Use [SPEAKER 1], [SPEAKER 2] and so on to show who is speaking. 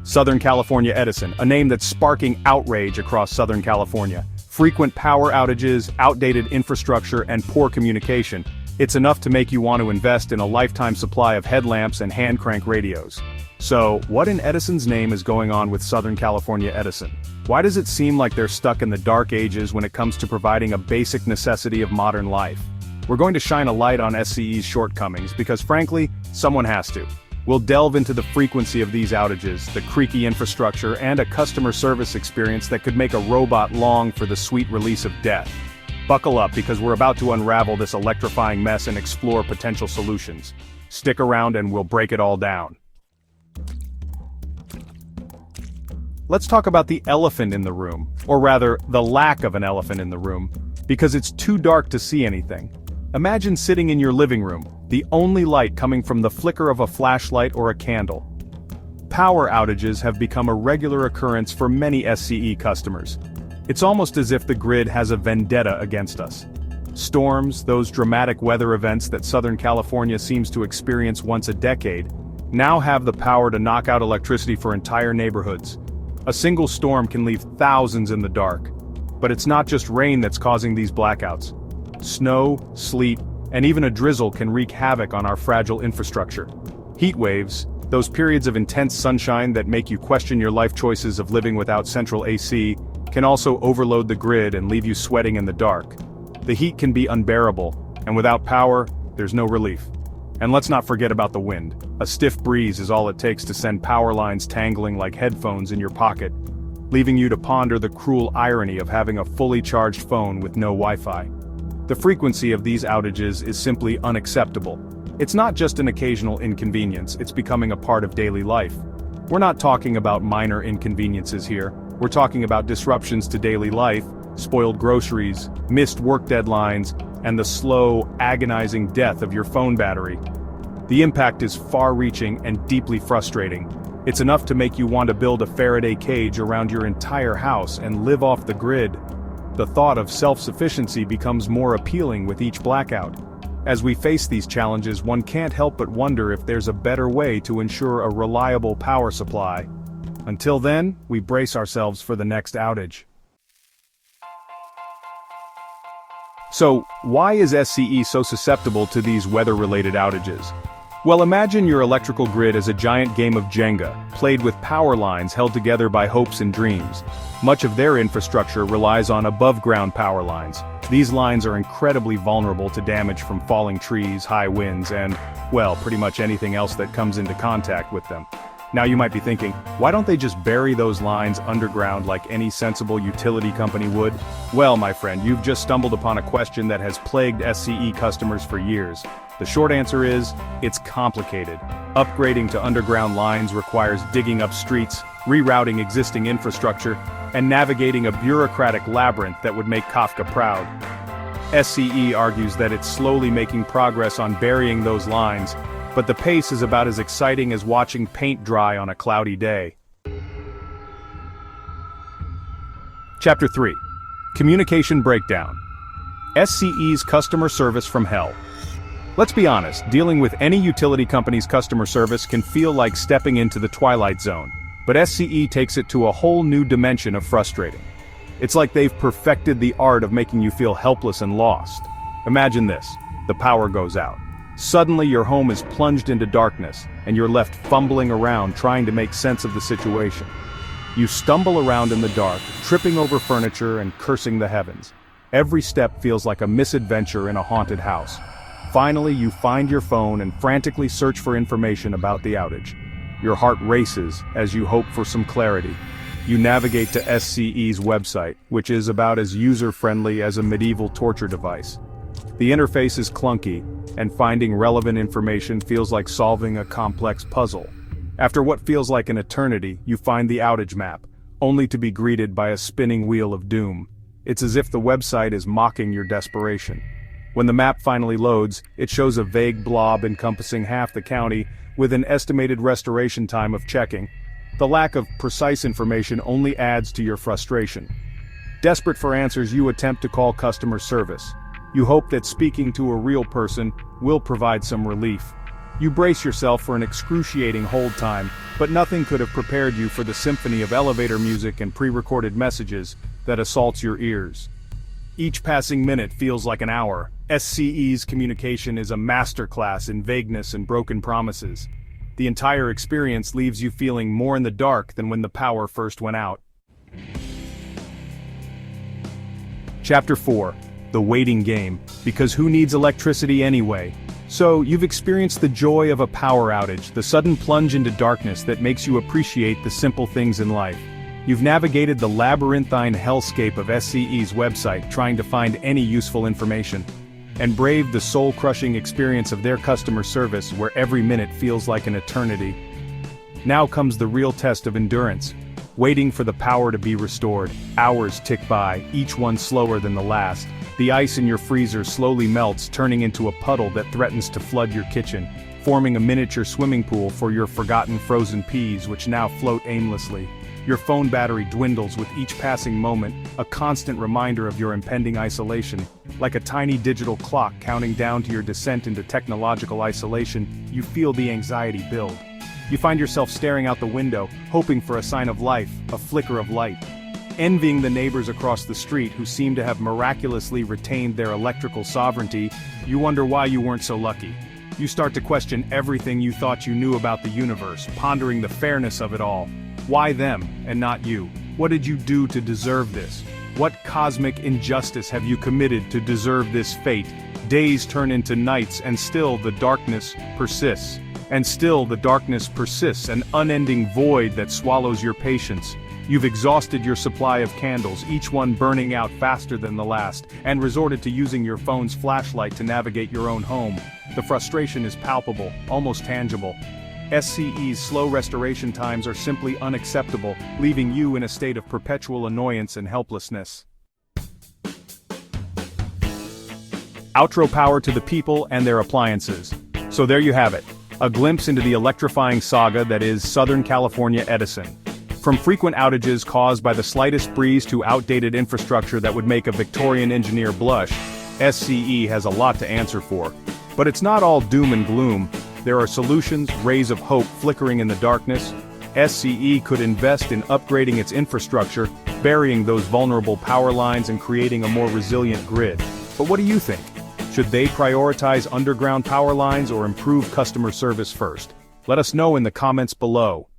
[SPEAKER 1] Southern California Edison, a name that's sparking outrage across Southern California. Frequent power outages, outdated infrastructure, and poor communication. It's enough to make you want to invest in a lifetime supply of headlamps and hand crank radios. So, what in Edison's name is going on with Southern California Edison? Why does it seem like they're stuck in the dark ages when it comes to providing a basic necessity of modern life? We're going to shine a light on SCE's shortcomings because frankly, someone has to. We'll delve into the frequency of these outages, the creaky infrastructure, and a customer service experience that could make a robot long for the sweet release of death. Buckle up because we're about to unravel this electrifying mess and explore potential solutions. Stick around and we'll break it all down. Let's talk about the elephant in the room, or rather, the lack of an elephant in the room, because it's too dark to see anything. Imagine sitting in your living room, the only light coming from the flicker of a flashlight or a candle. Power outages have become a regular occurrence for many SCE customers. It's almost as if the grid has a vendetta against us. Storms, those dramatic weather events that Southern California seems to experience once a decade, now have the power to knock out electricity for entire neighborhoods. A single storm can leave thousands in the dark. But it's not just rain that's causing these blackouts. Snow, sleet, and even a drizzle can wreak havoc on our fragile infrastructure. Heat waves, those periods of intense sunshine that make you question your life choices of living without central AC, can also overload the grid and leave you sweating in the dark. The heat can be unbearable, and without power, there's no relief. And let's not forget about the wind. A stiff breeze is all it takes to send power lines tangling like headphones in your pocket, leaving you to ponder the cruel irony of having a fully charged phone with no Wi-Fi. The frequency of these outages is simply unacceptable. It's not just an occasional inconvenience, it's becoming a part of daily life. We're not talking about minor inconveniences here, we're talking about disruptions to daily life, spoiled groceries, missed work deadlines, and the slow, agonizing death of your phone battery. The impact is far-reaching and deeply frustrating. It's enough to make you want to build a Faraday cage around your entire house and live off the grid. The thought of self-sufficiency becomes more appealing with each blackout. As we face these challenges, one can't help but wonder if there's a better way to ensure a reliable power supply. Until then, we brace ourselves for the next outage. So, why is SCE so susceptible to these weather-related outages? Well, imagine your electrical grid as a giant game of Jenga, played with power lines held together by hopes and dreams. Much of their infrastructure relies on above-ground power lines. These lines are incredibly vulnerable to damage from falling trees, high winds, and, well, pretty much anything else that comes into contact with them. Now you might be thinking, why don't they just bury those lines underground like any sensible utility company would? Well, my friend, you've just stumbled upon a question that has plagued SCE customers for years. The short answer is, it's complicated. Upgrading to underground lines requires digging up streets, rerouting existing infrastructure, and navigating a bureaucratic labyrinth that would make Kafka proud. SCE argues that it's slowly making progress on burying those lines, but the pace is about as exciting as watching paint dry on a cloudy day. Chapter 3. Communication Breakdown. SCE's Customer Service from Hell. Let's be honest, dealing with any utility company's customer service can feel like stepping into the twilight zone, but SCE takes it to a whole new dimension of frustrating. It's like they've perfected the art of making you feel helpless and lost. Imagine this, the power goes out. Suddenly your home is plunged into darkness, and you're left fumbling around trying to make sense of the situation. You stumble around in the dark, tripping over furniture and cursing the heavens. Every step feels like a misadventure in a haunted house. Finally, you find your phone and frantically search for information about the outage. Your heart races as you hope for some clarity. You navigate to SCE's website, which is about as user-friendly as a medieval torture device. The interface is clunky, and finding relevant information feels like solving a complex puzzle. After what feels like an eternity, you find the outage map, only to be greeted by a spinning wheel of doom. It's as if the website is mocking your desperation. When the map finally loads, it shows a vague blob encompassing half the county, with an estimated restoration time of checking. The lack of precise information only adds to your frustration. Desperate for answers, you attempt to call customer service. You hope that speaking to a real person will provide some relief. You brace yourself for an excruciating hold time, But nothing could have prepared you for the symphony of elevator music and pre-recorded messages that assaults your ears. Each passing minute feels like an hour. SCE's communication is a masterclass in vagueness and broken promises. The entire experience leaves you feeling more in the dark than when the power first went out. Chapter 4. The Waiting Game. Because who needs electricity anyway? So, you've experienced the joy of a power outage, the sudden plunge into darkness that makes you appreciate the simple things in life. You've navigated the labyrinthine hellscape of SCE's website trying to find any useful information, and braved the soul-crushing experience of their customer service where every minute feels like an eternity. Now comes the real test of endurance. Waiting for the power to be restored. Hours tick by, each one slower than the last. The ice in your freezer slowly melts, turning into a puddle that threatens to flood your kitchen, forming a miniature swimming pool for your forgotten frozen peas which now float aimlessly. Your phone battery dwindles with each passing moment, a constant reminder of your impending isolation. Like a tiny digital clock counting down to your descent into technological isolation, you feel the anxiety build. You find yourself staring out the window, hoping for a sign of life, a flicker of light. Envying the neighbors across the street who seem to have miraculously retained their electrical sovereignty, you wonder why you weren't so lucky. You start to question everything you thought you knew about the universe, pondering the fairness of it all. Why them, and not you? What did you do to deserve this? What cosmic injustice have you committed to deserve this fate? Days turn into nights and still the darkness persists. And still the darkness persists, an unending void that swallows your patience. You've exhausted your supply of candles, each one burning out faster than the last, and resorted to using your phone's flashlight to navigate your own home. The frustration is palpable, almost tangible. SCE's slow restoration times are simply unacceptable, leaving you in a state of perpetual annoyance and helplessness. Outro power to the people and their appliances. So there you have it, a glimpse into the electrifying saga that is Southern California Edison. From frequent outages caused by the slightest breeze to outdated infrastructure that would make a Victorian engineer blush, SCE has a lot to answer for. But it's not all doom and gloom. There are solutions, rays of hope flickering in the darkness. SCE could invest in upgrading its infrastructure, burying those vulnerable power lines and creating a more resilient grid. But what do you think? Should they prioritize underground power lines or improve customer service first? Let us know in the comments below.